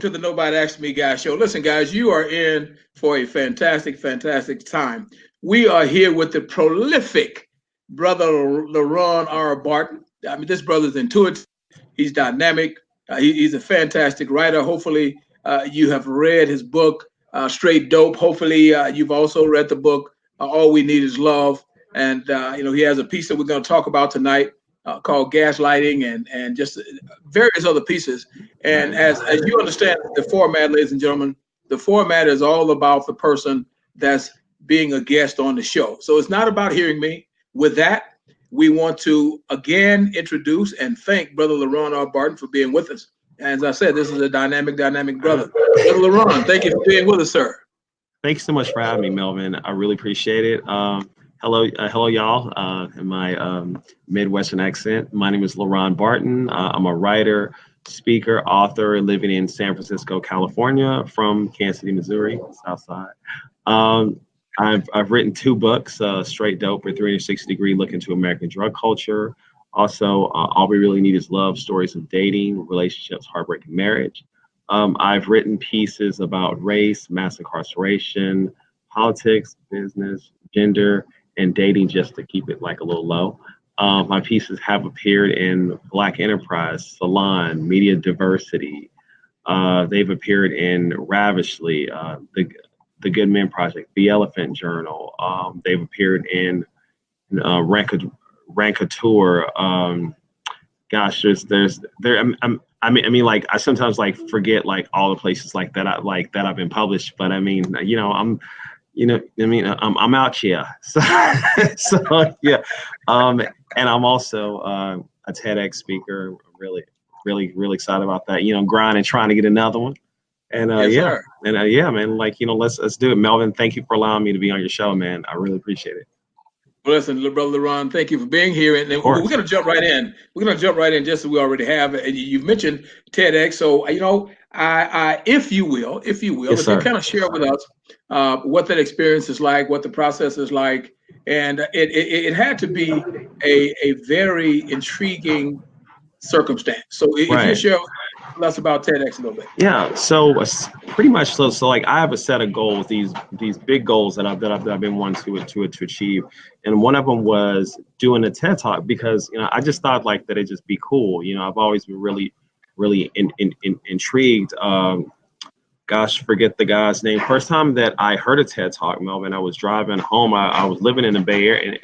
to the Nobody Asked Me Guy show. Listen, guys, you are in for a fantastic, fantastic time. We are here with the prolific brother LeRon R. Barton. I mean, this brother's intuitive. He's dynamic. He's a fantastic writer. Hopefully, you have read his book, Straight Dope. Hopefully, you've also read the book, All We Need Is Love. And, he has a piece that we're going to talk about tonight called Gaslighting and just various other pieces. And as you understand the format, ladies and gentlemen, the format is all about the person that's being a guest on the show. So it's not about hearing me. With that, we want to again introduce and thank Brother LeRon R. Barton for being with us. As I said, this is a dynamic brother. Brother LeRon, thank you for being with us, sir. Thanks so much for having me, Melvin. I really appreciate it. Hello, y'all. In my Midwestern accent, my name is LeRon Barton. I'm a writer, speaker, author, living in San Francisco, California, from Kansas City, Missouri, South Side. I've written 2 books, Straight Dope or 360-Degree Look into American Drug Culture. Also, All We Really Need Is Love, Stories of Dating, Relationships, Heartbreak, and Marriage. I've written pieces about race, mass incarceration, politics, business, gender, and dating, just to keep it like a little low. My pieces have appeared in Black Enterprise, Salon, Media Diversity. They've appeared in Ravishly, the Good Men Project, The Elephant Journal. They've appeared in Rankateur. I sometimes like forget like all the places like that I've been published, but I mean, I'm out here. So yeah. And I'm also a TEDx speaker. Really excited about that. Grinding, trying to get another one. And yes, man, let's do it. Melvin, thank you for allowing me to be on your show, man. I really appreciate it. Well, listen, Brother LeRon, thank you for being here. And we're going to jump right in. We're going to jump right in just as we already have. And you've mentioned TEDx. So, I if you will, yes, if you kind of share with us what that experience is like, what the process is like. And it had to be a very intriguing circumstance. So if you share with us about TEDx a little bit. Yeah, so pretty much so like I have a set of goals, these big goals that I've been wanting to achieve, and one of them was doing a TED Talk because I just thought like that it'd just be cool. I've always been really intrigued. Forget the guy's name. First time that I heard a TED Talk, Melvin, I was driving home. I was living in the Bay Area,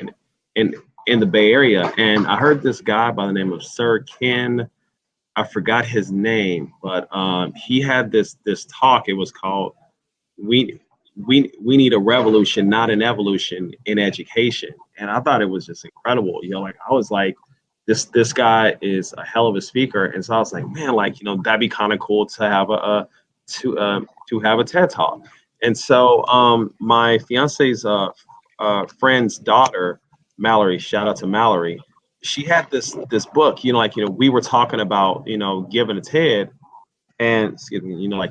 in the Bay Area, and I heard this guy by the name of Sir Ken. I forgot his name, but he had this talk. It was called "We Need a Revolution, Not an Evolution in Education," and I thought it was just incredible. I was like, this guy is a hell of a speaker, and so I was like, man, that'd be kind of cool to have to have a TED Talk. And so my fiance's friend's daughter, Mallory, shout out to Mallory. She had this book, we were talking about, giving a TED, and excuse me, my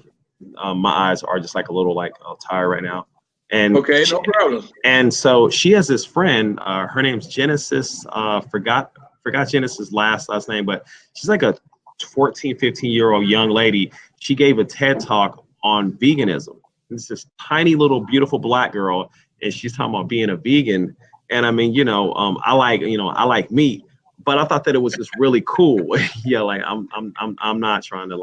eyes are just like a little tired right now. And okay, no problem. And so she has this friend, her name's Genesis, forgot Genesis' last name, but she's like a 14, 15-year-old young lady. She gave a TED Talk on veganism. It's this tiny little beautiful Black girl, and she's talking about being a vegan. And I mean, I like meat, but I thought that it was just really cool. Yeah, I'm not trying to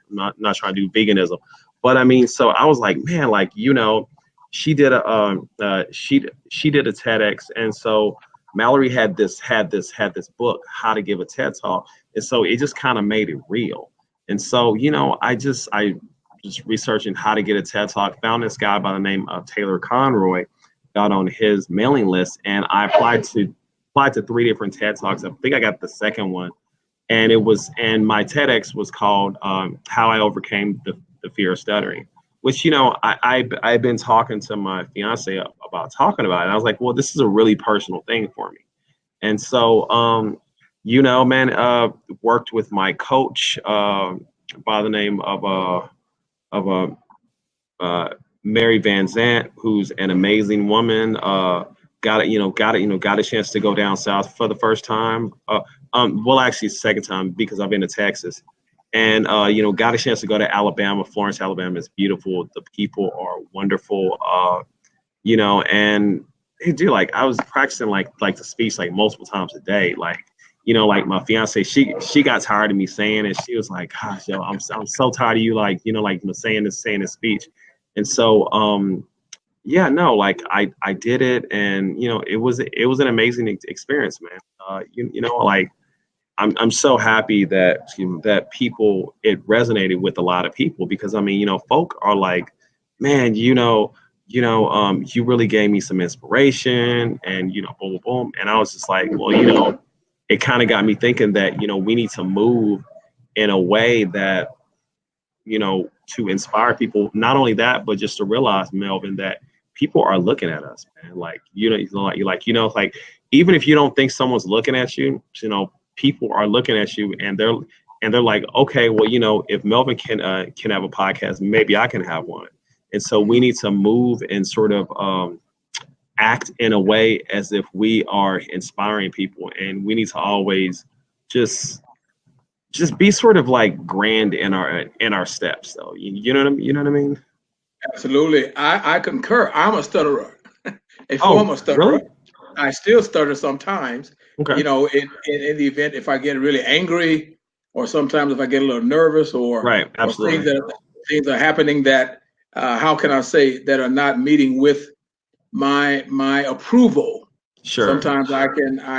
not trying to do veganism, but I mean, so I was like, man, she did a she did a TEDx, and so Mallory had this book, How to Give a TED Talk, and so it just kind of made it real. And so I just researching how to get a TED Talk, found this guy by the name of Taylor Conroy, got on his mailing list, and I applied to 3 different TED Talks. I think I got the second one, and my TEDx was called How I Overcame the Fear of Stuttering, which I've been talking to my fiance about talking about it. And I was like, well, this is a really personal thing for me, and so worked with my coach by the name of Mary Van Zant, who's an amazing woman. Got a chance to go down south for the first time. Actually second time, because I've been to Texas. and got a chance to go to Alabama. Florence, Alabama is beautiful. The people are wonderful. And hey, dude, like I was practicing like the speech like multiple times a day. Like, like my fiance, she got tired of me saying it. She was like, "Gosh, yo, I'm so tired of you, like, saying this speech." And so, yeah, no, like I did it, and it was an amazing experience, man. Like I'm so happy that that people it resonated with a lot of people because I mean, folk are like, man, you really gave me some inspiration, and boom, boom, boom, and I was just like, well, it kind of got me thinking that we need to move in a way that to inspire people. Not only that, but just to realize, Melvin, that people are looking at us, man. Like like even if you don't think someone's looking at you, people are looking at you, and they're like, okay, well, if Melvin can have a podcast, maybe I can have one. And so we need to move and sort of act in a way as if we are inspiring people, and we need to always just be sort of like grand in our steps. So you know what I mean? Absolutely. I concur. I'm a stutterer, a Oh, former stutterer. really? I still stutter sometimes, Okay. in the event if I get really angry, or sometimes if I get a little nervous, Right. or Absolutely. things are happening that, how can I say, that are not meeting with my approval. Sure. Sometimes I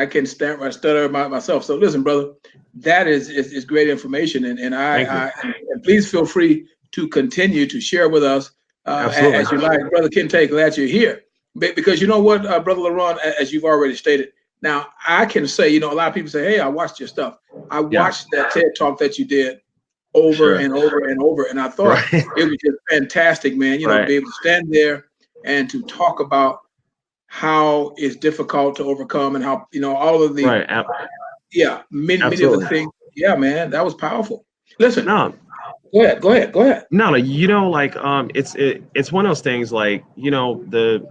can stutter myself. So listen, brother, that is great information, and Thank you. and please feel free to continue to share with us, Absolutely. as you like, brother Kente. Glad you're here, because you know what, brother LeRon, as you've already stated. Now I can say, a lot of people say, "Hey, I watched your stuff. I Yeah. watched that TED talk that you did over Sure. and over and over, and I thought Right. it was just fantastic, man. To Right. be able to stand there and to talk about how it's difficult to overcome, and how all of the, Right. many of the Absolutely. things. Yeah, man, that was powerful. Listen, No, go ahead. no, like it's one of those things like the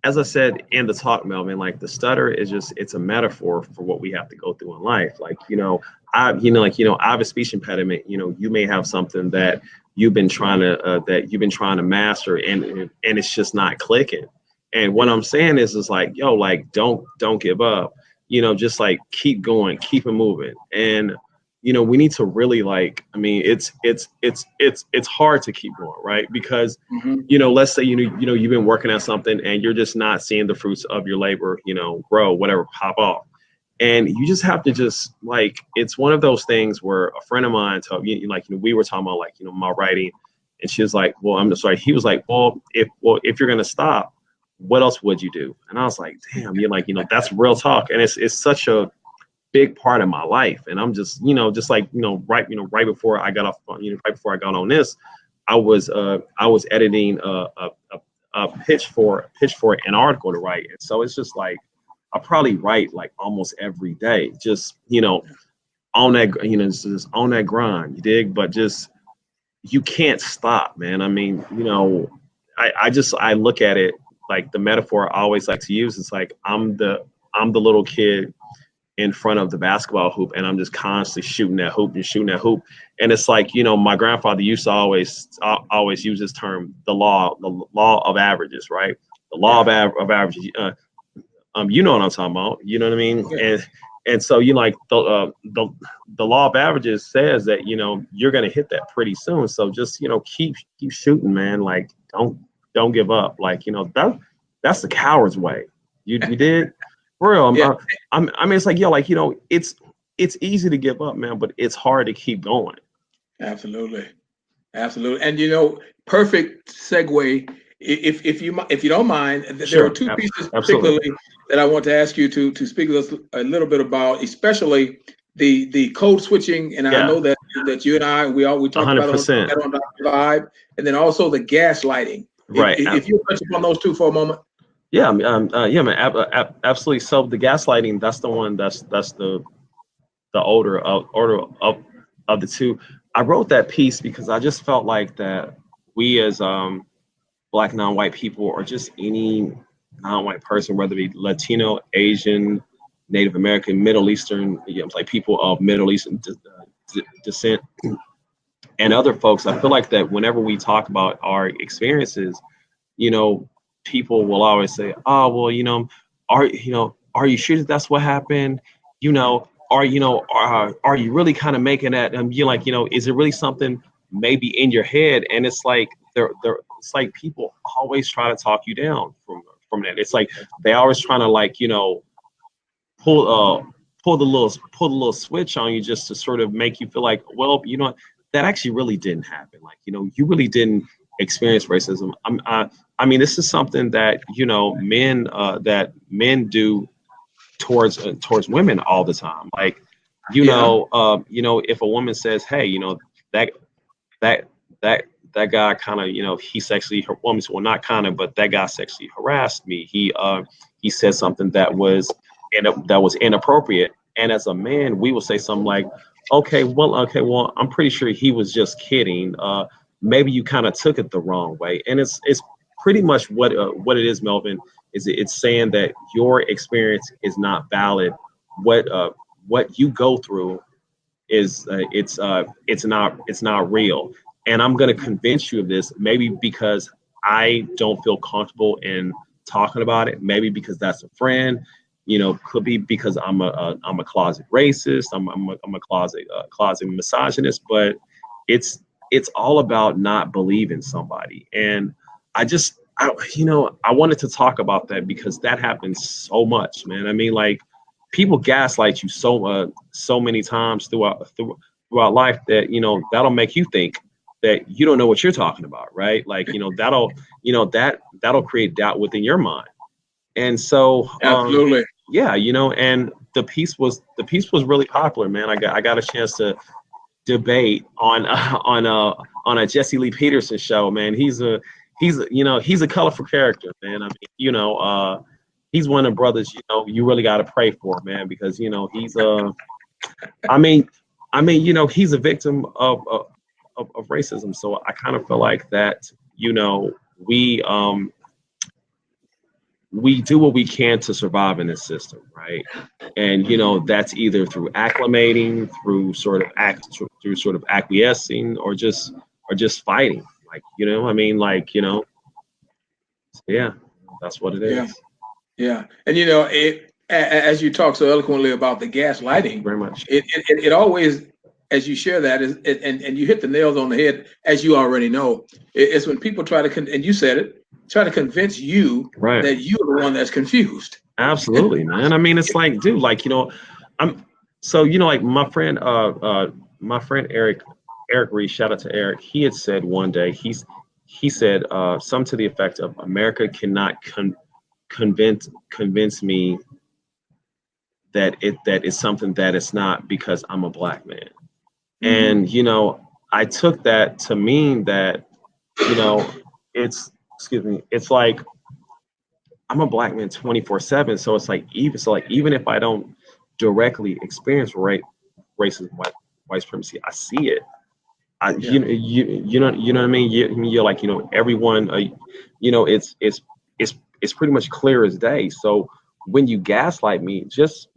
as I said in the talk, Melvin, like the stutter is just it's a metaphor for what we have to go through in life. Like I have a speech impediment. You may have something that you've been trying to master, and it's just not clicking. And what I'm saying is like, yo, like don't give up. Just like keep going, keep it moving. And we need to really like, I mean, it's hard to keep going, right? Because Hmm. let's say you've been working at something and you're just not seeing the fruits of your labor, grow, whatever, pop off. And you just have to just like, it's one of those things where a friend of mine told me, like, we were talking about like, my writing, and she was like, well, I'm sorry. He was like, if you're gonna stop, what else would you do? And I was like, damn, you're like, that's real talk, and it's such a big part of my life. And I'm just, just like, right before I got off, right before I got on this, I was editing a pitch for an article to write. And so it's just like, I probably write like almost every day, just, on that, just on that grind, you dig? But just, you can't stop, man. I mean, I look at it like the metaphor I always like to use. It's like, I'm the little kid in front of the basketball hoop, and I'm just constantly shooting that hoop and shooting that hoop. And it's like, my grandfather used to always use this term, the law of averages, right? The law Yeah. of averages. You know what I'm talking about. You know what I mean? Yeah. And so like the law of averages says that you're gonna hit that pretty soon. So just keep shooting, man. Like don't give up. Like that's the coward's way. You did. For real. Yeah. I mean, it's like, yo, like, it's easy to give up, man, but it's hard to keep going. Absolutely. Absolutely. And perfect segue. If you don't mind, there are Sure. two pieces Absolutely. particularly that I want to ask you to speak with us a little bit about, especially the code switching. And I Yeah. know that you and I, we A talked hundred about percent. on Dr. Vibe, and then also the gaslighting. Right. If you touch upon those two for a moment. Yeah. Yeah, man. Absolutely. So the gaslighting, that's the one. That's the older of the two. I wrote that piece because I just felt like that we as Black non-white people, or just any non-white person, whether it be Latino, Asian, Native American, Middle Eastern, like people of Middle Eastern descent, and other folks. I feel like that whenever we talk about our experiences, you know, people will always say, "Oh, well, are you sure that that's what happened? Are you really kind of making that? You like, is it really something maybe in your head?" And it's like it's like people always try to talk you down from that. It's like they always trying to like, pull pull the little switch on you just to sort of make you feel like, well, that actually really didn't happen. Like, you really didn't experience racism. I mean, this is something that men do towards women all the time. Like, Yeah, if a woman says, "Hey, that that that that guy kind of, he sexually, well, not kind of, but that guy sexually harassed me. He said something that was inappropriate." And as a man, we will say something like, okay, well, I'm pretty sure he was just kidding. Maybe you kind of took it the wrong way. And it's pretty much what it is, Melvin. It's saying that your experience is not valid. What you go through is it's not real. And I'm going to convince you of this, maybe because I don't feel comfortable in talking about it, maybe because that's a friend, could be because I'm a closet racist, I'm a closet misogynist. But it's all about not believing somebody. And I wanted to talk about that because that happens so much, man. I mean, like, people gaslight you so many times throughout life that that'll make you think that you don't know what you're talking about, right? Like, that'll create doubt within your mind. And so absolutely. yeah, and the piece was really popular, man. I got a chance to debate on a Jesse Lee Peterson show, man. He's a colorful character, man. I mean, he's one of the brothers, you really got to pray for, man, because I mean, he's a victim of racism. So I kind of feel like that, we we do what we can to survive in this system, right? And that's either through acclimating, through sort of acquiescing, or just fighting. Like, I mean, like, yeah, that's what it Yeah, is. yeah. And as you talk so eloquently about the Thank you gaslighting, very much. it always, as you share that, and you hit the nails on the head, as you already know. It's when people try to, and you said it, try to convince you Right. that you're the one that's confused. Absolutely, man. I mean, it's like, dude, like, I'm so, like my friend Eric Reed, shout out to Eric. He had said one day, he said something to the effect of, America cannot convince me that it's something that it's not, because I'm a black man. Hmm. And I took that to mean that, you know, it's excuse me, it's like I'm a black man 24/7. So it's like, even if I don't directly experience racism, white supremacy, I see it. Yeah, You know what I mean? You're like, everyone, it's pretty much clear as day. So when you gaslight me, just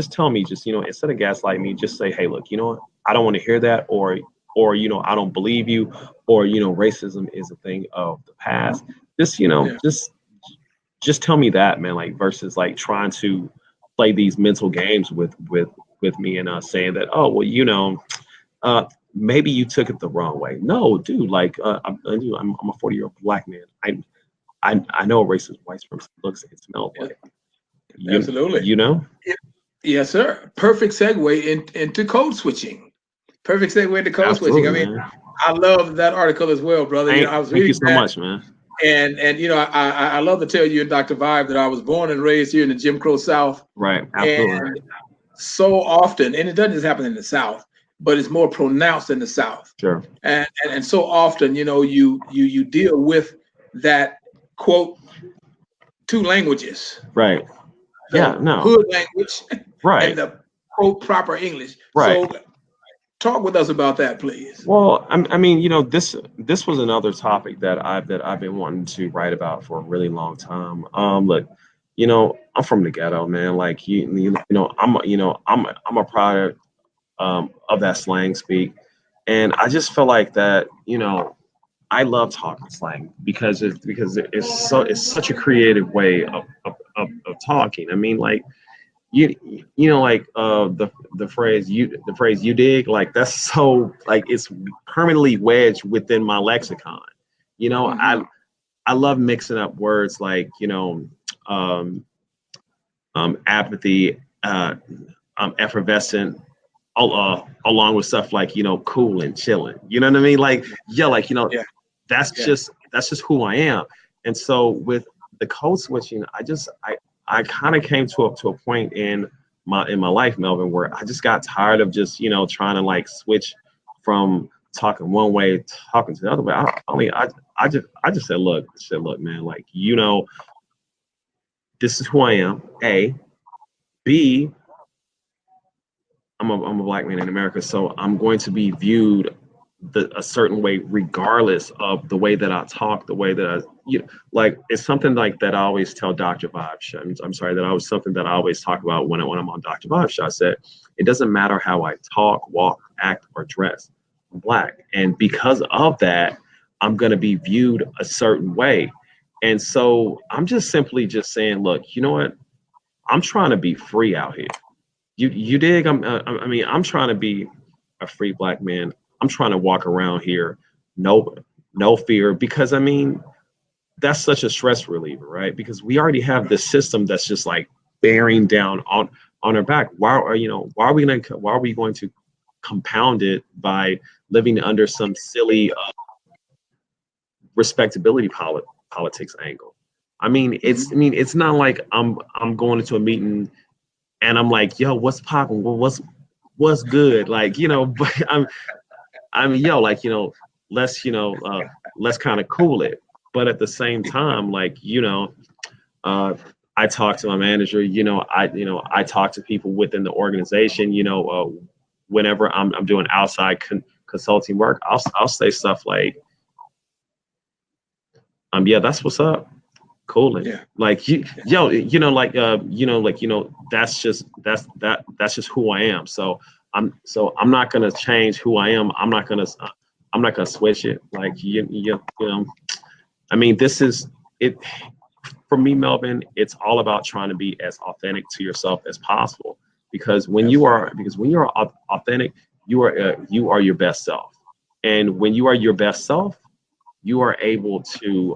tell me, instead of gaslight me, just say, hey, look, I don't want to hear that, or I don't believe you, or racism is a thing of the past. Just, yeah, just tell me that, man. Like, versus like trying to play these mental games with me, and saying that, oh, well, uh, maybe you took it the wrong way. No, dude, like, I'm a 40-year-old black man. I know what racist white supremacy looks and smells yeah, like. You absolutely. you know? Yes, sir. Perfect segue into code switching. Perfect segue into code switching. I Absolutely, mean, man. I love that article as well, brother. I was Thank reading you so that, much, man. and I love to tell you and Dr. Vibe that I was born and raised here in the Jim Crow South, Right, and absolutely. so often, and it doesn't just happen in the South, but it's more pronounced in the South, Sure. and so often, you deal with that quote two languages, Right. Yeah, the no. hood language and Right. the quote proper English. Right. So talk with us about that, please. Well, I mean, this was another topic that I've been wanting to write about for a really long time. Look, I'm from the ghetto, man. Like, I'm a product of that slang speak. And I just feel like that, I love talking slang because it's such a creative way of talking. I mean, like you like the phrase you dig, like that's so like it's permanently wedged within my lexicon. Mm-hmm. I love mixing up words like um, apathy, effervescent, along with stuff like cool and chilling. You know what I mean? Like yeah, like Yeah. that's Yeah. just who I am. And so with the code switching, I kind of came to a point in my life, Melvin, where I just got tired of just trying to like switch from talking one way talking to the other way. I just said, look, man, like this is who I am. A, B, I'm a black man in America, so I'm going to be viewed a certain way, regardless of the way that I talk, the way that like it's something like that I always tell Dr. Vibe Show. I'm sorry, that I was something that I always talk about when I'm on Dr. Vibe Show. I said it doesn't matter how I talk, walk, act, or dress. I'm black, and because of that, I'm going to be viewed a certain way. And so I'm just simply just saying, look, you know what? I'm trying to be free out here. You dig? I mean, I'm trying to be a free black man. I'm trying to walk around here, no no fear, because I mean that's such a stress reliever, right? Because we already have this system that's just like bearing down on our back. Why are we going to compound it by living under some silly respectability politics angle? Mm-hmm. I mean it's not like I'm going into a meeting and I'm like, yo, what's popping? Well, what's good? Like, but yo, like, let's, let's kind of cool it. But at the same time, like, uh, I talk to my manager, I talk to people within the organization, whenever I'm doing outside consulting work, I'll say stuff like, yeah, that's what's up. Cooling. Yeah. Like yo, that's just who I am. So I'm not gonna change who I am. I'm not gonna switch it. Like I mean, this is it for me, Melvin. It's all about trying to be as authentic to yourself as possible. Absolutely. Because when you are authentic, you are your best self. And when you are your best self, you are able to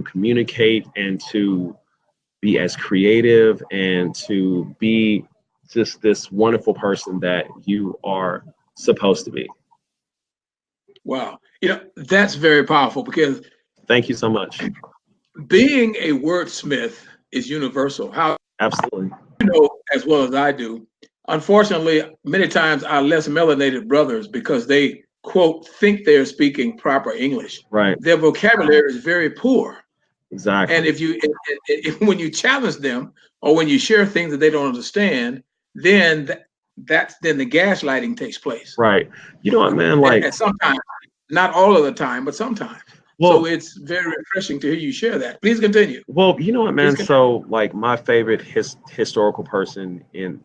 communicate and to be as creative and to be just this wonderful person that you are supposed to be. Wow. That's very powerful because Thank you so much. being a wordsmith is universal. How Absolutely. you know as well as I do. Unfortunately, many times our less melanated brothers, because they quote think they're speaking proper English, Right. their vocabulary is very poor. And Exactly. if when you challenge them or when you share things that they don't understand, then then the gaslighting takes place. Right. You know what, man? Like, And sometimes, not all of the time, but sometimes. So well, it's very refreshing to hear you share that. Please continue. you know what, Please man? continue. So, like, my favorite historical person in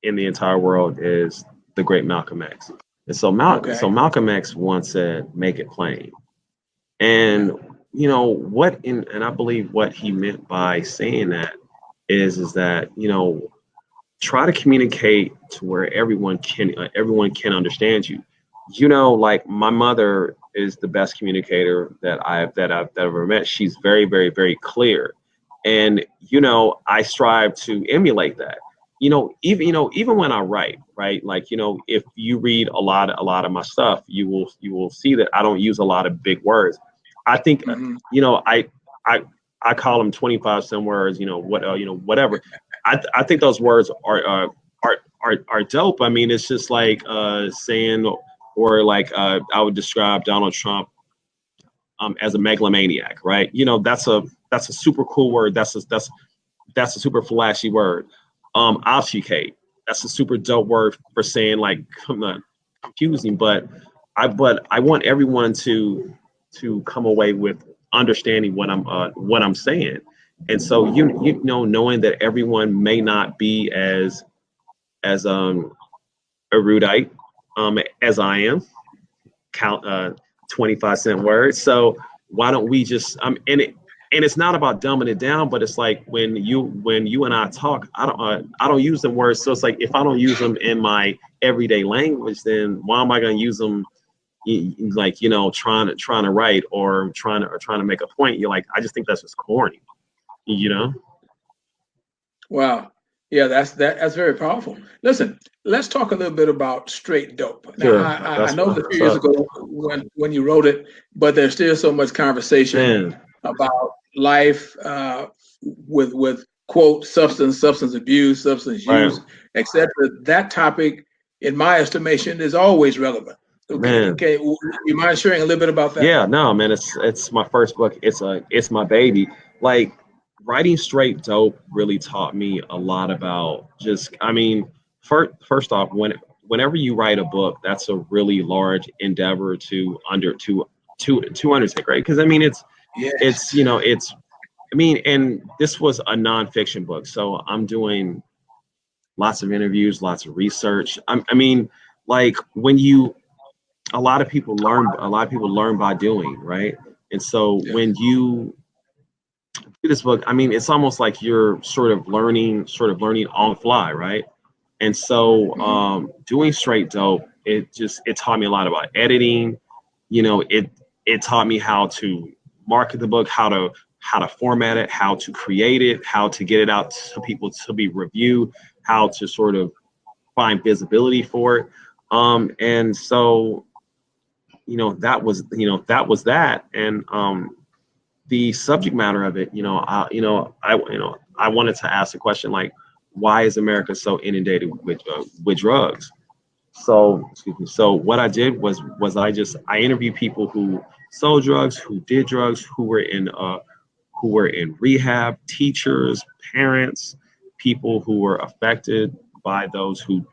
the entire world is the great Malcolm X. And so Okay. Malcolm X once said, "Make it plain." Yeah. And and I believe what he meant by saying that is that try to communicate to where everyone can understand you. Like my mother is the best communicator that I've ever met. She's very, very, very clear, and I strive to emulate that. Even when I write, right? Like if you read a lot of my stuff, you will see that I don't use a lot of big words. I think Hmm. you know I I call them 25 some words. Whatever. I think those words are dope. I mean, it's just like saying, or like I would describe Donald Trump as a megalomaniac, right? That's a super cool word. That's a super flashy word. Obfuscate. That's a super dope word for saying like confusing. But I want everyone to come away with understanding what I'm saying. And so knowing that everyone may not be as erudite, as I am, count 25-cent words. So why don't we just and it's not about dumbing it down, but it's like when you and I talk, I don't use the words. So it's like if I don't use them in my everyday language, then why am I going to use them? Like, trying to write or trying to make a point. You're like, I just think that's just corny, you know. Wow. Yeah, that's very powerful. Listen, let's talk a little bit about straight dope. Now, Sure, I that's know that a few what's years up, ago when you wrote it, but there's still so much conversation man. about life with quote substance abuse, substance Right, use, etc. That topic, in my estimation, is always relevant. Okay, man. okay. You mind sharing a little bit about that? Yeah, no, man. It's my first book. It's my baby. Like writing straight dope really taught me a lot about just. I mean, first off, whenever you write a book, that's a really large endeavor to undertake, right? Because I mean, it's Yes. it's I mean, and this was a nonfiction book, so I'm doing lots of interviews, lots of research. I mean, like when you a lot of people learn by doing, right? And so Yeah. when you do this book, I mean, it's almost like you're sort of learning on the fly, right? And so Mhm. doing straight dope, it taught me a lot about editing. It taught me how to market the book, how to format it, how to create it, how to get it out to people to be reviewed, how to sort of find visibility for it. And so that was that. And the subject matter of it, I wanted to ask the question like, why is America so inundated with drugs? So excuse me. So what I did was I interviewed people who sold drugs, who did drugs, who were in rehab, teachers, parents, people who were affected by those who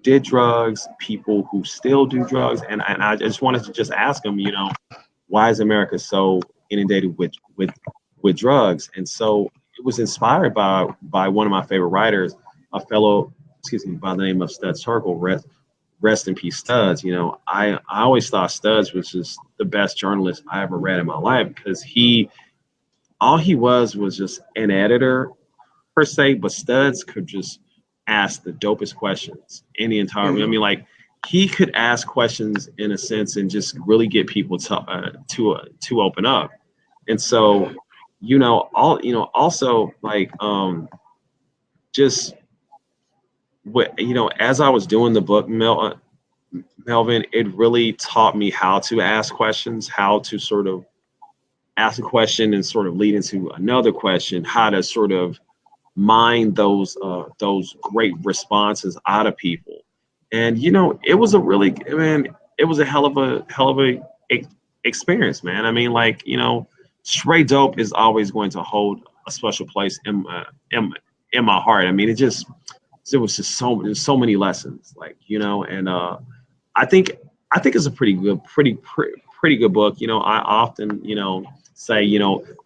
did drugs, people who still do drugs, and I just wanted to just ask them, why is America so inundated with drugs? And so it was inspired by one of my favorite writers, a fellow, excuse me, by the name of Studs Terkel. Rest in peace, Studs. I always thought Studs was just the best journalist I ever read in my life because all he was just an editor per se, but Studs could just ask the dopest questions in the entire. I Mhm. mean, like he could ask questions in a sense and just really get people to open up. And so, also like just what as I was doing the book, Melvin, it really taught me how to ask questions, how to sort of ask a question and sort of lead into another question, how to sort of mine those great responses out of people. And it was a really, man, it was a hell of a experience, man. I mean, like, straight dope is always going to hold a special place in my heart. I mean, it was just so many lessons, like, and I think I think it's a pretty good book. I often, say,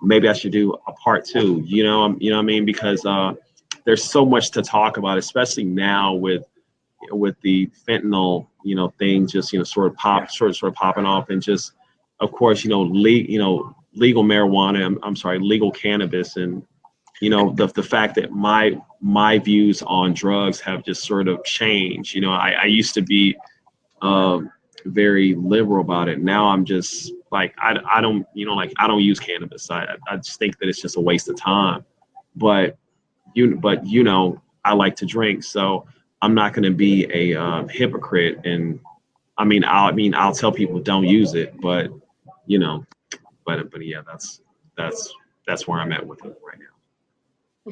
maybe I should do a part two. What I mean, because there's so much to talk about, especially now with the fentanyl, thing just sort of popping off, and just of course, legal marijuana. I'm sorry, legal cannabis, and the fact that my views on drugs have just sort of changed. I used to be um, very liberal about it. Now I'm just like I don't like I don't use cannabis. I just think that it's just a waste of time. But I like to drink, so I'm not going to be a hypocrite. And I'll tell people don't use it, but you know, but yeah, that's that's where I'm at with it right now.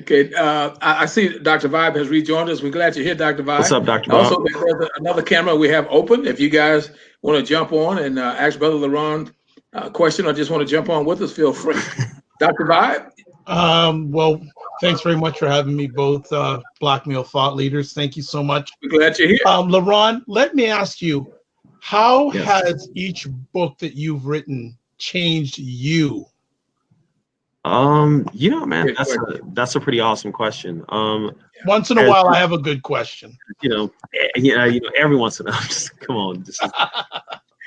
Okay, I see Dr. Vibe has rejoined us. We're glad you're here, Dr. What's Vibe. up, Dr. Also, Bob? there's another camera we have open. If you guys want to jump on and ask Brother LeRon a question or just want to jump on with us, feel free. Dr. Vibe? Well, thanks very much for having me, both Black Male Thought Leaders. Thank you so much. We're glad you're here. LeRon, let me ask you, how Yes. has each book that you've written changed you? Man, Good question. that's a pretty awesome question. Once in a As while, I have a good question. every once in a while, just come on,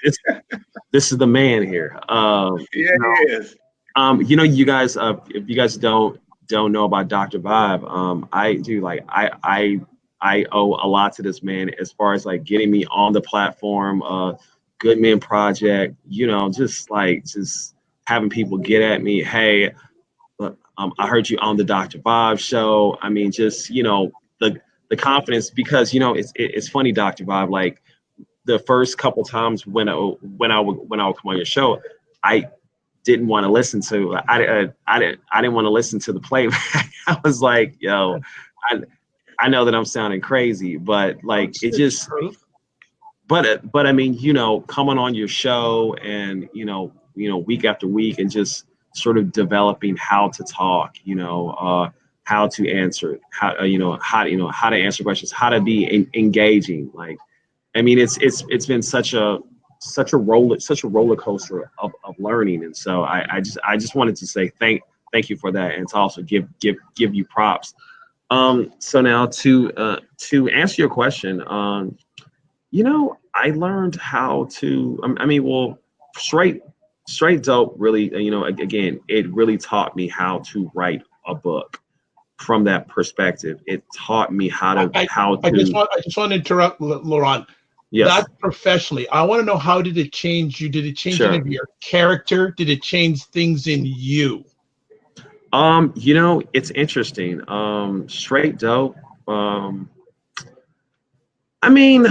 this, this is the man here. Yeah, yes. You guys, if you guys don't know about Dr. Vibe, I do like I owe a lot to this man as far as like getting me on the platform, Good Men Project, just having people get at me, hey, look, I heard you on the Dr. Vibe show. I mean, just the confidence because it's funny, Dr. Vibe, like the first couple times when I would come on your show, I didn't want to listen to I didn't want to listen to the playback. I was like, yo, I I know that I'm sounding crazy, but like it It's just true. but I mean, coming on your show and week after week and just sort of developing how to talk, how to answer, how to answer questions, how to be engaging. Like, I mean, it's been such a roller coaster of learning, and so I just wanted to say thank you for that, and to also give you props. So now to answer your question, I learned how to. I mean, well, straight straight dope. Really, again, it really taught me how to write a book from that perspective. It taught me how to. I just want to interrupt, Laurent. Yes, Not professionally. I want to know, how did it change you? Did it change any sure. of your character? Did it change things in you? It's interesting. Straight dope. I mean,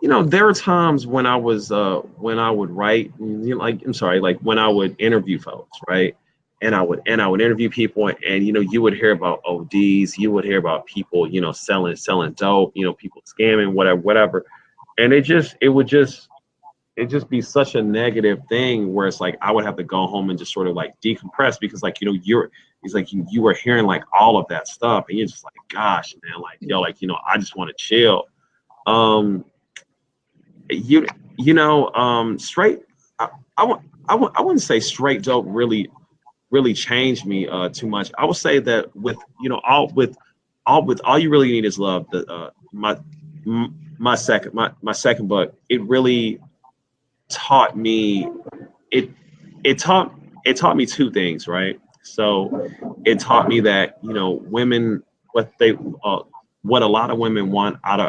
there were times when I would write, like I'm sorry, like when I would interview folks, right? And I would interview people, and you would hear about ODs, you would hear about people, selling dope, people scamming, whatever. And it just be such a negative thing where it's like I would have to go home and just sort of like decompress because like it's like you were hearing like all of that stuff and you're just like, gosh, man, like yo, like I just want to chill. um you straight, I wouldn't say straight dope really changed me too much. I would say that with all you really need is love. The my second book, it really taught me it it taught me two things, right? So it taught me that women, what they what a lot of women want out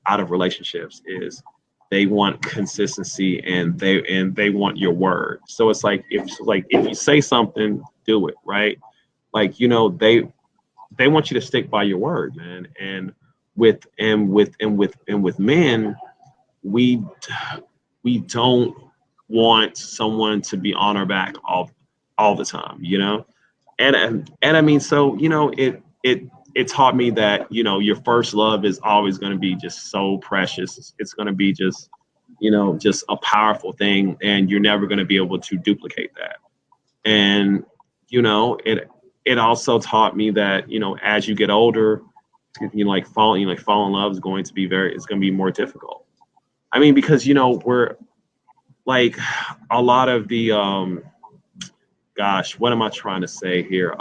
of relationships is they want consistency, and they want your word. So it's like if you say something, do it, right? Like they want you to stick by your word, man. And with men, we we don't want someone to be on our back all the time, and I mean, so it taught me that your first love is always going to be just so precious. It's going to be just a powerful thing, and you're never going to be able to duplicate that. And it also taught me that as you get older, fall in love is going to be it's going to be more difficult. I mean, because we're like a lot of the gosh, what am I trying to say here?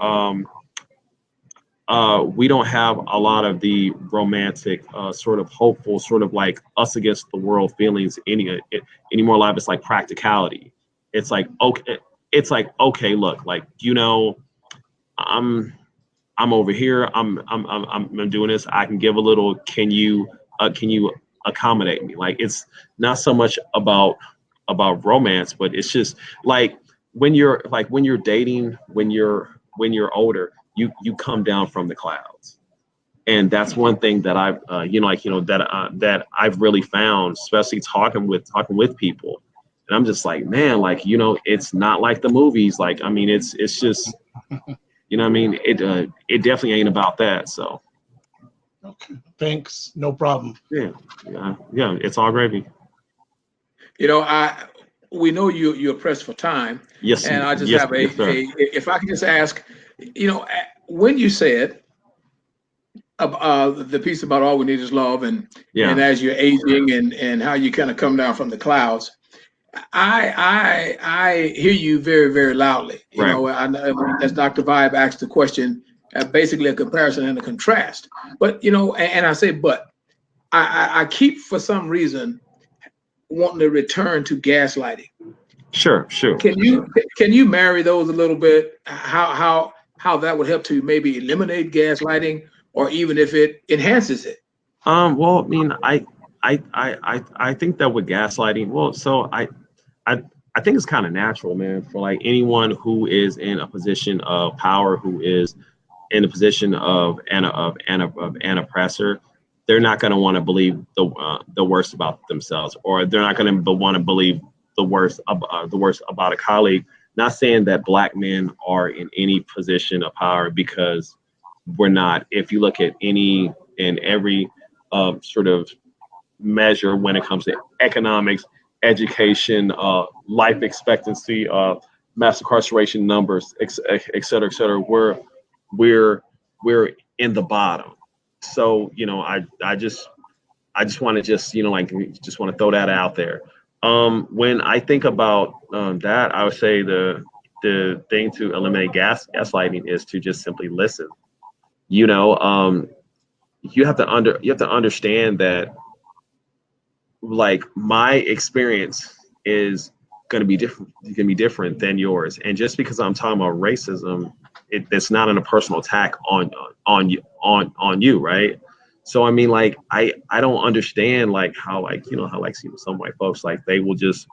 We don't have a lot of the romantic, sort of hopeful, sort of like us against the world feelings anymore. Life, it's like practicality. It's like okay, look, like I'm I'm over here. I'm doing this. I can give a little. Can you accommodate me? Like it's not so much about romance, but it's just like when you're dating, when you're older, you come down from the clouds. And that's one thing that I've that I've really found, especially talking with people. And I'm just like, man, like it's not like the movies. Like, I mean, it's just, I mean, it definitely ain't about that. So Okay, thanks. No problem. yeah, yeah, it's all gravy. I we know you're pressed for time, Yes, and I just yes, have a yes, sir. if I could just ask, when you said the piece about all we need is love, and Yeah. as you're aging and how you kind of come down from the clouds, I hear you very, very loudly. You Right. know, I know as Dr. Vibe asked the question, basically a comparison and a contrast. But you know, and I say, but I keep for some reason wanting to return to gaslighting. Sure, sure. Can you marry those a little bit? How that would help to maybe eliminate gaslighting, or even if it enhances it? Well, I mean, I think that with gaslighting, well, so I, I think it's kind of natural, man, for like anyone who is in a position of power, who is in a position of an oppressor, they're not going to want to believe the worst about themselves, or they're not going to want to believe the worst about a colleague. Not saying that black men are in any position of power, because we're not. If you look at any and every sort of measure when it comes to economics, education, life expectancy, mass incarceration numbers, et cetera, et cetera, we're we're in the bottom. So I just want to just like just want to throw that out there. When I think about that, I would say the thing to eliminate gaslighting is to just simply listen. You know, you have to understand that, like, my experience is going to be different than yours, and just because I'm talking about racism, it's not a personal attack on you, right? So I mean, like, I don't understand, like, how, like, how, like, some white folks, like, they'll just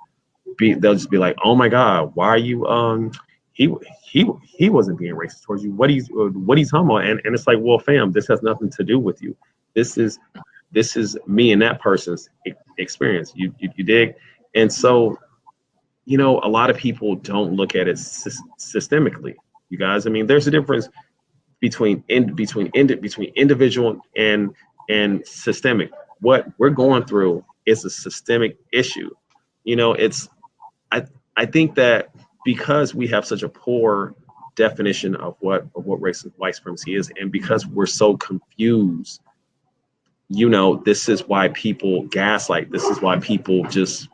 be like, oh my god, why are you he he wasn't being racist towards you, what he's talking about. And it's like, well, fam, this has nothing to do with you. This is me and that person's experience. You dig? And so, a lot of people don't look at it systemically. You guys, I mean, there's a difference between individual and systemic. What we're going through is a systemic issue. It's I I think that because we have such a poor definition of what race and white supremacy is, and because we're so confused, this is why people gaslight. This is why people just,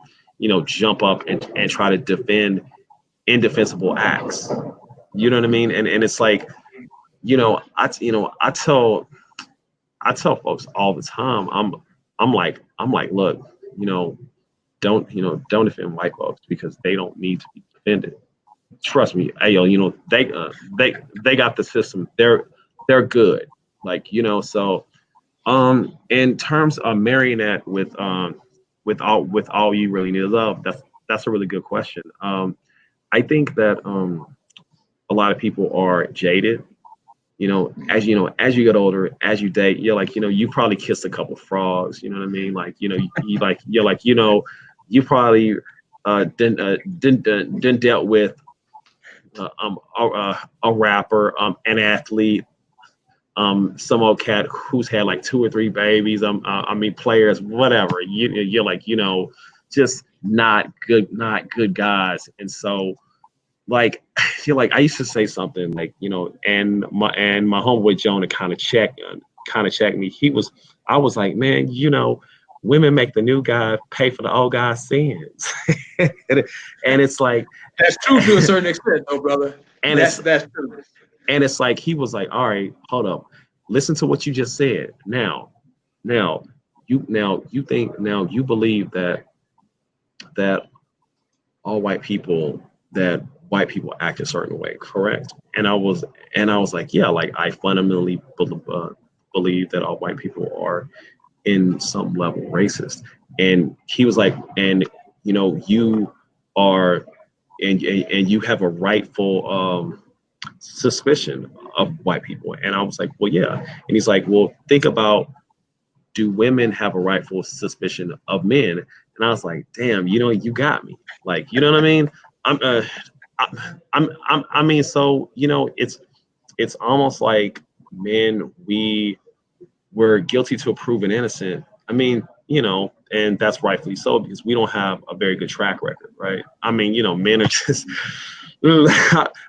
jump up and try to defend indefensible acts. You know what I mean? And it's like, I tell folks all the time, I'm like, look, don't defend white folks, because they don't need to be defended. Trust me, hey, yo, they got the system. They're good. Like, so in terms of marrying that with all you really need to love, that's a really good question. I think that a lot of people are jaded. As you get older, as you date, you're like, you probably kissed a couple frogs. You know what I mean? Like, you probably didn't dealt with a rapper, an athlete, some old cat who's had like two or three babies. I mean, players, whatever. You're like, just not good guys. And so, like, I used to say something like, and my homeboy Jonah kind of checked me. I was like, man, women make the new guy pay for the old guy's sins. and it's like, That's true to a certain extent, though, brother. and That's true. and it's like, he was like, all right, hold up, listen to what you just said. Now you believe that all white people act a certain way, correct? And I was like, yeah, like, I fundamentally believe that all white people are in some level racist. And he was like, and you are, and you have a rightful suspicion of white people. And I was like, well, yeah. And he's like, well, think about, do women have a rightful suspicion of men? And I was like, damn, you got me. Like, you know what I mean? I mean, so, it's almost like, men, we're guilty to proven innocent. I mean, and that's rightfully so, because we don't have a very good track record, right? I mean, men are just,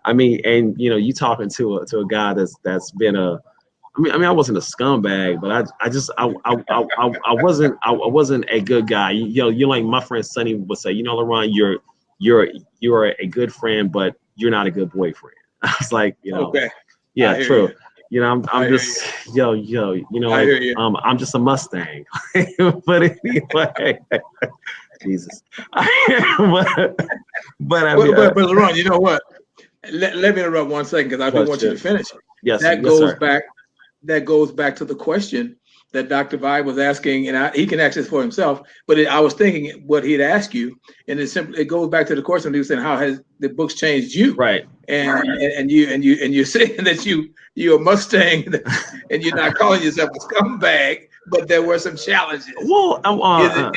I mean, and you talking to a guy that's been I wasn't a scumbag, but I wasn't a good guy. You're like my friend Sonny would say, LeRon, you're a good friend, but you're not a good boyfriend. I was like, Okay. yeah, true. You. I'm just I hear you. I'm just a Mustang. But anyway, Jesus. But I mean, but LeRon, you know what? Let me interrupt 1 second because I do want you to finish. Yes, that yes, goes sir. back. That goes back to the question that Dr. Vi was asking, and he can answer this for himself. But I was thinking what he'd ask you, and it goes back to the question he was saying, how has the books changed you? Right. And you're saying that you're a Mustang, and you're not calling yourself a scumbag, but there were some challenges. Well, I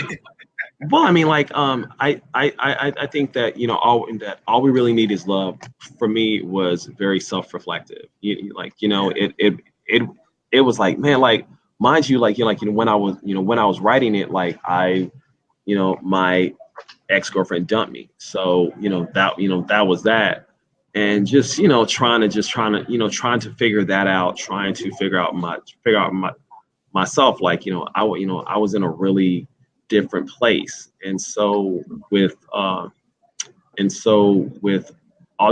mean, like, I think that all we really need is love. For me, was very self-reflective. It was like, man, like, mind you, like, when I was writing it, like, my ex-girlfriend dumped me, so that was that, and just trying to figure that out, trying to figure out myself, like, I was in a really different place, and so with all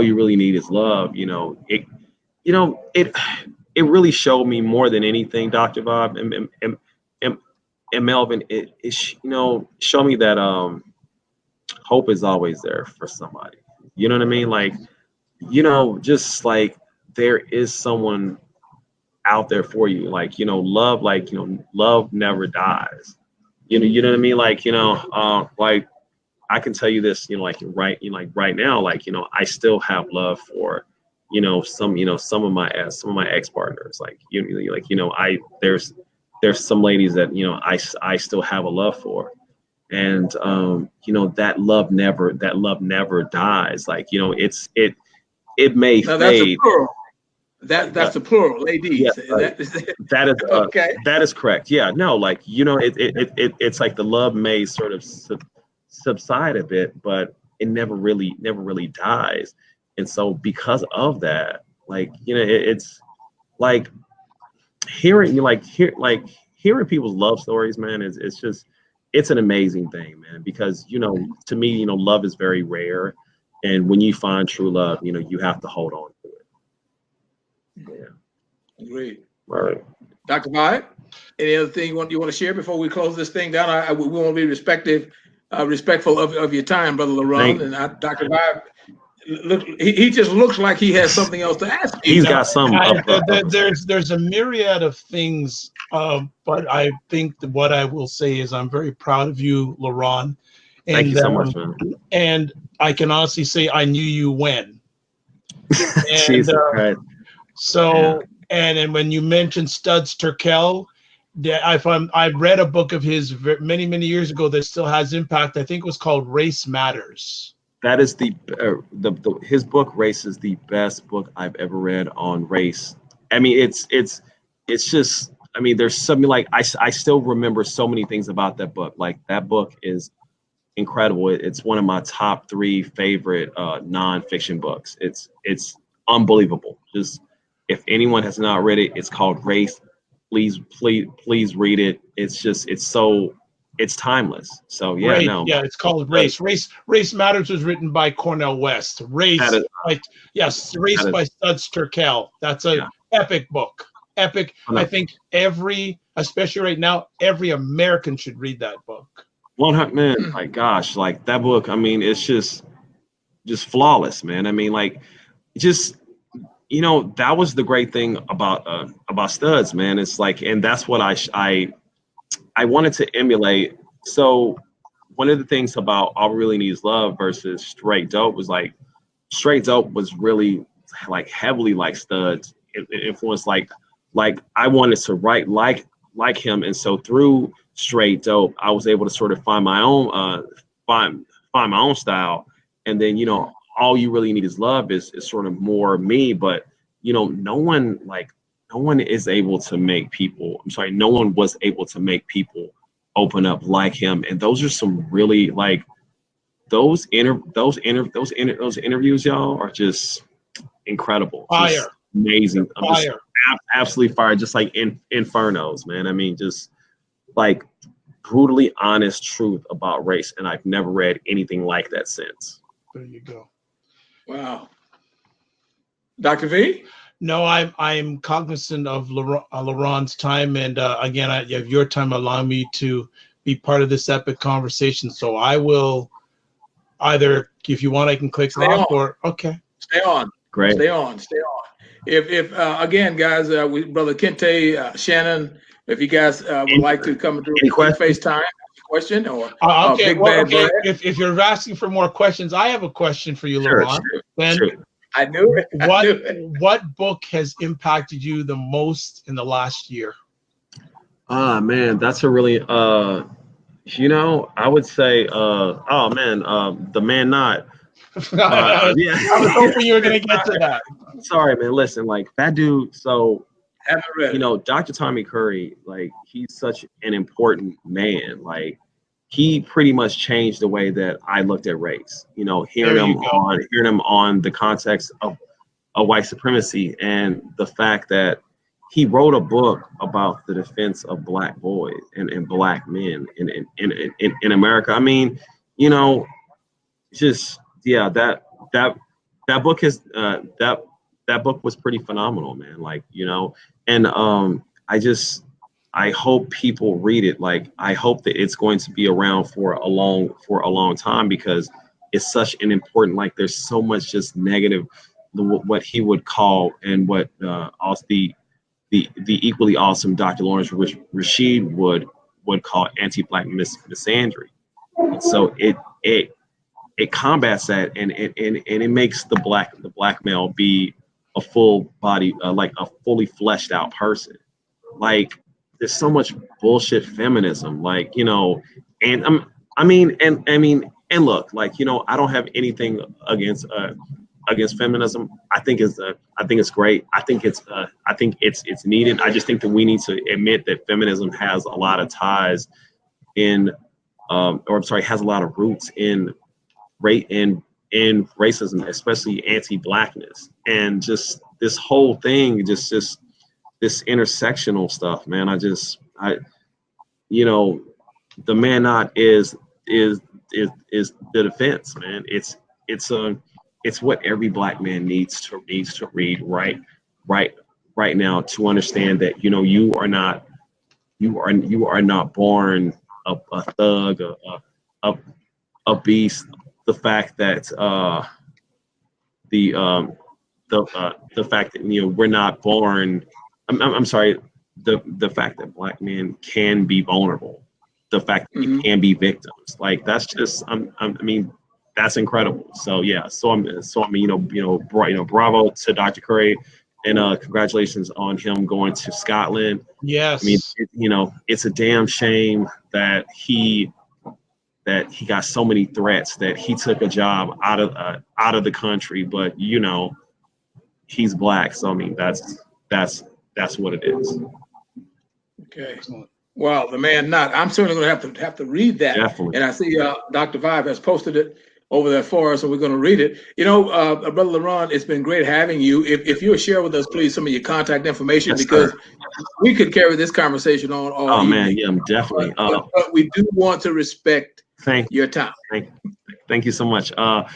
you really need is love. It really showed me more than anything, Dr. Bob and Melvin. It showed me that hope is always there for somebody. You know what I mean? Like, just like there is someone out there for you. Like, love never dies. You know what I mean? Like, like, I can tell you this, right now, like, I still have love for, some of my ex partners. Like, there's some ladies that, I still have a love for. And, that love never dies. Like, it may Now that's a fade. plural. That's a plural, ladies. Yes, that is okay. that is correct. Yeah, no, like, it's like the love may sort of subside a bit, but it never really dies. And so because of that, like, it's like hearing people's love stories, man. It's an amazing thing, man. Because to me, love is very rare, and when you find true love, you have to hold on to it. Yeah. Great. All right. Dr. Vi, any other thing you want to share before we close this thing down? We want to be respectful of your time, Brother LeRon. And Dr. Vi, he just looks like he has something else to ask you. He's got some. There's a myriad of things, but I think that what I will say is I'm very proud of you, LeRon. Thank you so much, man. And I can honestly say I knew you when. Jesus Christ. So, and when you mentioned Studs Terkel, I read a book of his many years ago that still has impact. I think it was called Race Matters. That is his book Race is the best book I've ever read on race. I mean, it's just, I mean, there's something like I still remember so many things about that book. Like, that book is incredible. It's one of my top 3 favorite nonfiction books. It's unbelievable. Just, if anyone has not read it, it's called Race. Please read it. It's timeless. So yeah, right. no. Yeah, it's called Race. Race Matters was written by Cornel West. Race by Studs Terkel. That's an epic book. Epic. I think especially right now, every American should read that book. 100, man. My gosh, like, that book, I mean, it's just flawless, man. I mean, like, just, that was the great thing about Studs, man. It's like, and that's what I wanted to emulate. So one of the things about All We Really Need Is Love versus Straight Dope was, like, Straight Dope was really, like, heavily like Studs. It influenced, like I wanted to write like him, and so through Straight Dope, I was able to sort of find my own find my own style. And then, All You Really Need Is Love is sort of more me, but no one is able to make people, no one was able to make people open up like him. And those are some really, like, those interviews, y'all, are just incredible. Fire. amazing. Fire. Absolutely fire, just like Infernos, man. I mean, just like brutally honest truth about race, and I've never read anything like that since. There you go. Wow. Dr. V? No, I'm cognizant of LeRon's time, and again, I have your time allowing me to be part of this epic conversation. So I will either, if you want, I can click off, or okay. Stay on. Great. Stay on. If again, guys, Brother Kente, Shannon, if you guys would like to come and do a quick FaceTime question or okay. If you're asking for more questions, I have a question for you, LeRon. Sure. I knew it. What book has impacted you the most in the last year? Man, that's a really I would say The Man Not. Yeah. I was hoping you were gonna get to that. Sorry, man. Listen, like that dude. So haven't read it. Dr. Tommy Curry, like he's such an important man. Like he pretty much changed the way that I looked at race. Hearing him on the context of white supremacy and the fact that he wrote a book about the defense of Black boys and Black men in America. I mean, that book is that book was pretty phenomenal, man. Like, and I hope people read it. Like, I hope that it's going to be around for a long time, because it's such an important, like, there's so much just negative, what he would call, and what also the equally awesome Dr. Lawrence Rashid would call anti-Black misandry. And so it combats that, and it makes the black male be a full body, like a fully fleshed out person. Like, there's so much bullshit feminism, like, and look, like, I don't have anything against feminism. I think it's great. I think it's needed. I just think that we need to admit that feminism has a lot of ties has a lot of roots in racism, especially anti-Blackness, and just this whole thing, just this intersectional stuff, man. The Man Not is the defense, man. It's what every Black man needs to read right now, to understand that you are not born a thug, a beast. The fact that the fact that we're not born. I'm sorry. The fact that Black men can be vulnerable. The fact that they can be victims. Like, that's just that's incredible. So yeah. Bravo to Dr. Curry, and congratulations on him going to Scotland. Yes. I mean, it's a damn shame that he got so many threats, that he took a job out of the country, but he's Black. So I mean, that's what it is. Okay. Wow, The Man Not. I'm certainly going to have to read that. Definitely. And I see Dr. Vibe has posted it over there for us, so we're going to read it. Brother LeRon, it's been great having you. If you'll share with us, please, some of your contact information, yes, because sir. We could carry this conversation on all evening. Man, yeah, I'm definitely. But we do want to respect your time. Thank you so much. My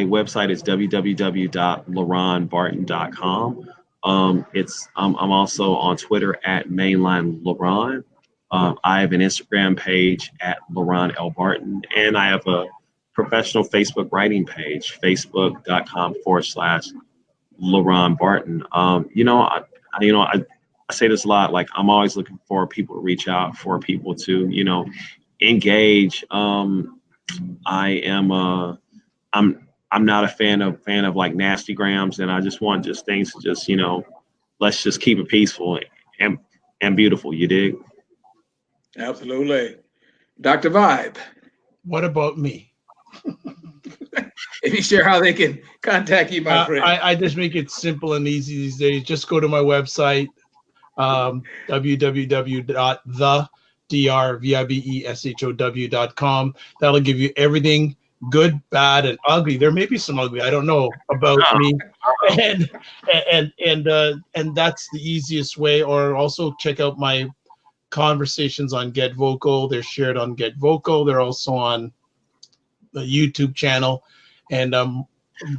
website is www.leronbarton.com. I'm also on Twitter at Mainline LeRon. I have an Instagram page at LeRon L Barton, and I have a professional Facebook writing page, facebook.com/LeRon Barton. I say this a lot. Like, I'm always looking for people to reach out, for people to engage. I'm not a fan of like nasty grams, and I just want things to just let's just keep it peaceful and beautiful. You dig? Absolutely. Dr. Vibe. What about me? If you share how they can contact you, my friend. I just make it simple and easy these days. Just go to my website, www.thedrvibeshow.com. That'll give you everything good, bad, and ugly. There may be some ugly, I don't know, about me, and that's the easiest way. Or also check out my conversations on Get Vocal. They're shared on Get Vocal. They're also on the YouTube channel, and I'm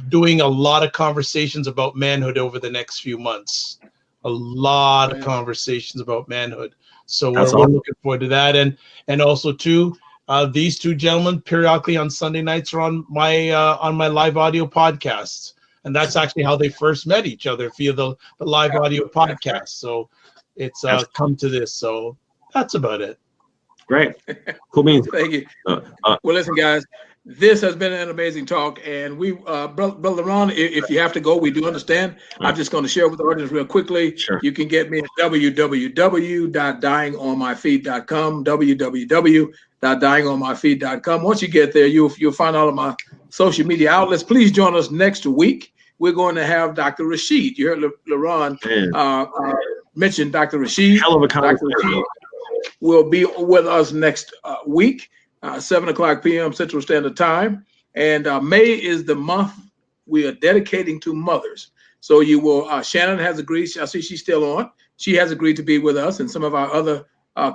doing a lot of conversations about manhood over the next few months. A lot of conversations about manhood. So we're looking forward to that, and also too. These two gentlemen periodically on Sunday nights are on my live audio podcasts, and that's actually how they first met each other, via the live audio podcast. So it's come to this. So that's about it. Great, cool beans. Thank you. Well, listen, guys, this has been an amazing talk, and we, Brother LeRon, if you have to go, we do understand. I'm just going to share with the audience real quickly. Sure. You can get me at www.dyingonmyfeet.com, www.dyingonmyfeet.com. Once you get there, you'll find all of my social media outlets. Please join us next week. We're going to have Dr. Rashid. You heard LeRon mention Dr. Rashid. Hell of a conversation. Will be with us next week, 7:00 p.m. Central Standard Time. And May is the month we are dedicating to mothers. So you will, Shannon has agreed, I see she's still on. She has agreed to be with us, and some of our other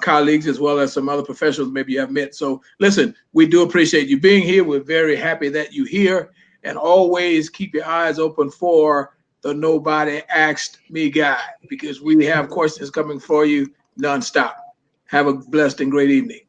colleagues, as well as some other professionals maybe you have met. So listen, we do appreciate you being here. We're very happy that you're here. And always keep your eyes open for the Nobody Asked Me guide, because we have questions coming for you nonstop. Have a blessed and great evening.